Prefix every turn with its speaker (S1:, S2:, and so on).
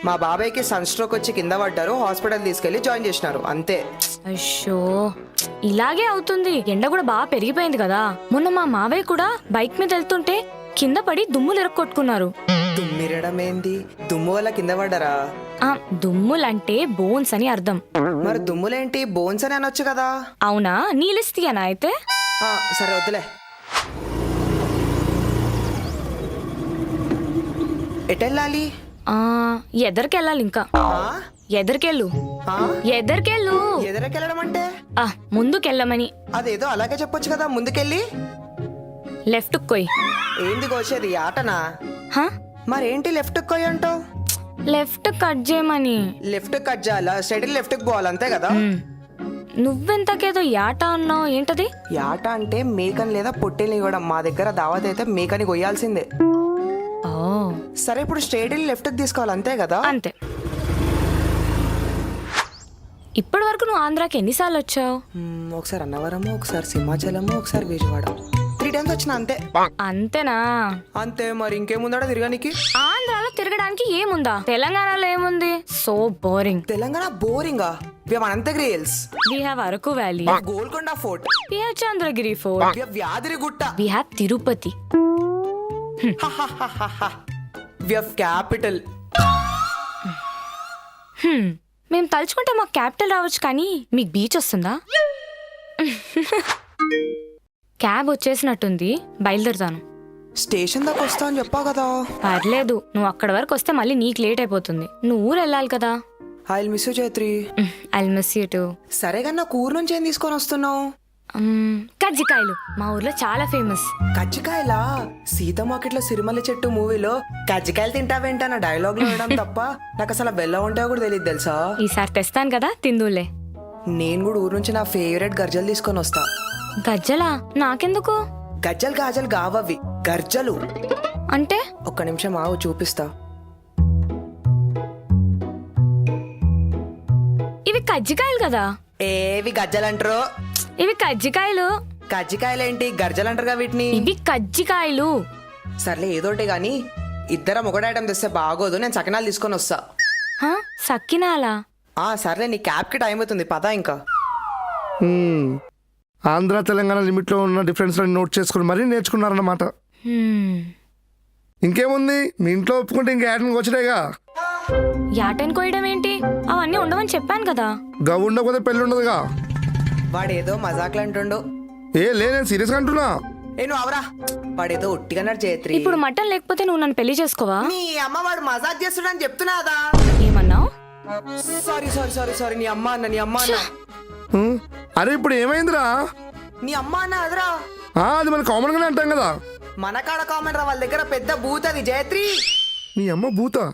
S1: మా బాబాయ్కి sun stroke వచ్చి కింద పడ్డారు, హాస్పిటల్ తీసుకెళ్లి జాయిన్ చేసినారు అంతే.
S2: అయ్యో ఇలాగే అవుతుంది. ఎండ కూడా బాగా పెరిగిపోయింది కదా. మొన్న మా మావయ్య కూడా బైక్ మీద వెళ్తుంటే కింద పడి దుమ్ములు ఇరక్కొట్టుకున్నారు.
S1: దుమ్మిరడం ఏంది? దుమ్ము వల్ల కింద పడ్డారా?
S2: దుమ్ములంటే బోన్స్ అని అర్థం.
S1: మరి దుమ్ములేంటి, బోన్స్ అని అనొచ్చు కదా.
S2: అవునా, నీలిస్తీయనా అయితే?
S1: సరే వద్దులే. ఎటెళ్ళాలి?
S2: ఎదరికెళ్ళాలి. ఇంకా ఎదరికెళ్ళు.
S1: ఎదరికెళ్ళడం అంటే
S2: ముందుకెళ్ళమని.
S1: అదేదో అలాగే చెప్పొచ్చు కదా, ముందుకెళ్ళి
S2: లెఫ్ట్ కొయ్.
S1: ఏంది కోసేది, ఆటనా? మరేంటి లెఫ్ట్ కొయ్ అంటావు?
S2: లెఫ్ట్ కట్ చేయమని.
S1: లెఫ్ట్ కట్ చేయాలా? స్ట్రైట్ లెఫ్ట్ కి పోవాలి అంతే కదా.
S2: నువ్వెంతకేదో యాట అన్నావు, ఏంటది?
S1: యాట అంటే మేకని లేదా పొట్టేల్ని ఇవ్వడం. మా దగ్గర దావత్ అయితే మేకని కొయ్యాల్సిందే. సరే ఇప్పుడు స్ట్రైట్ లెఫ్ట్ కి తీసుకోవాలి అంతే కదా.
S2: అంతే. ఇప్పటి వరకు నువ్వు ఆంధ్రాకి ఎన్నిసార్లు వచ్చావు?
S1: ఒకసారి అన్నవరము, ఒకసారి సింహాచలము, ఒకసారి విజయవాడ. 3 times వచ్చిన అంతే.
S2: అంతేనా?
S1: అంతే. మరి ఇంకేముందా తిరగడానికి?
S2: ఆంధ్రాలో తిరగడానికి ఏముందా? తెలంగాణలో ఏముంది? So boring.
S1: తెలంగాణ బోరింగా? We have Anantagiri Hills.
S2: We have Araku Valley.
S1: We have Golconda Fort.
S2: We have Chandragiri Fort.
S1: We have Yadrigutta.
S2: We have Tirupati.
S1: We have capital.
S2: మేము తలుచుకుంటే మాకు క్యాపిటల్ రావచ్చు, కానీ మీకు బీచ్ వస్తుందా? క్యాబ్ వచ్చేసినట్టుంది, బయలుదేరుతాను.
S1: స్టేషన్ దాకా వస్తా అని చెప్పా కదా.
S2: పర్లేదు, నువ్వు అక్కడ వరకు వస్తే మళ్ళీ నీకు లేట్ అయిపోతుంది. నువ్వు ఊరు వెళ్ళాలి కదా.
S1: I'll miss you, Chaitri.
S2: I'll miss you too.
S1: సరేగా, నాకు ఊరు నుంచి ఏం తీసుకొని వస్తున్నావు?
S2: కజ్జికాయలు మా ఊర్లో చాలా ఫేమస్.
S1: కజ్జికాయలా? సీత మార్కెట్ లో సిరిమల్లి చెట్టు మూవీలో కజ్జికాయలు తింటావేంటన్న డైలాగ్ లో వేయడం తప్ప నాకు అసలు వెళ్ళ ఉంటాయో కూడా తెలియదు తెలుసా.
S2: ఈసారి తెస్తాను కదా, తిందులే.
S1: నేను కూడా ఊరు నుంచి నా ఫేవరెట్ గర్జలు తీసుకొని వస్తా.
S2: గజ్జలా? నాకెందుకు?
S1: గజ్జలు గాజలు కావవి, గర్జలు
S2: అంటే.
S1: ఒక్క నిమిషం ఆవు, చూపిస్తా.
S2: ఇవి కజ్జికాయలు కదా.
S1: ఏవి గజ్జలు అంటారు?
S2: ఇవి కజ్జికాయలు.
S1: కజ్జికాయలేంటి, గర్జలు అంటారుగా వీటిని.
S2: ఇవి కజ్జికాయలు.
S1: సర్లే ఏదోటి గాని, ఇద్దరం ఒకటి ఐటమ్ తెస్తే బాగోదు. నేను సకినాలు తీసుకొని వస్తా.
S2: సకినాలా?
S1: సర్లే, నీ క్యాబ్ కి టైం అవుతుంది, పదా ఇంకా.
S3: ఆంధ్ర తెలంగాణ లిమిట్ లో ఉన్న డిఫరెన్స్ నోట్ చేసుకుని మరీ నేర్చుకున్నారన్నమాట. ఇంకేముంది, మీ ఇంట్లో ఒప్పుకుంటే ఇంకా యాటన్ వచ్చేగా.
S2: యాటన్ కోయడం ఏంటి? అవన్నీ ఉండవని చెప్పాను కదా.
S3: గవ్ ఉండకపోతే పెళ్ళి ఉండదుగా.
S1: వాడేదో మజాక్లు అంటుండు.
S3: నేను సీరియస్ గా అంటున్నా.
S1: నువ్వు అవరా, వాడేదో ఉట్టిగన్నాడు చేత్రి.
S2: ఇప్పుడు మటన్ లేకపోతే నువ్వు నన్ను పెళ్లి చేసుకోవా?
S1: నీ అమ్మ వాడు మజాక్ చేస్తున్నాడని చెప్తున్నాదా?
S2: ఏమన్నావు?
S1: సారీ సారీ సారీ సారీ, నీ అమ్మ అన్న, నీ అమ్మ అన్న.
S3: అరే ఇప్పుడు ఏమైందిరా?
S1: నీ అమ్మ అన్న అదరా.
S3: అది మన కామన్ గానే అంటాం కదా.
S1: మన కాడ కామన్ రా, వాళ్ళ దగ్గర పెద్ద బూత్ అది జయత్రి.
S3: నీ అమ్మ బూతా?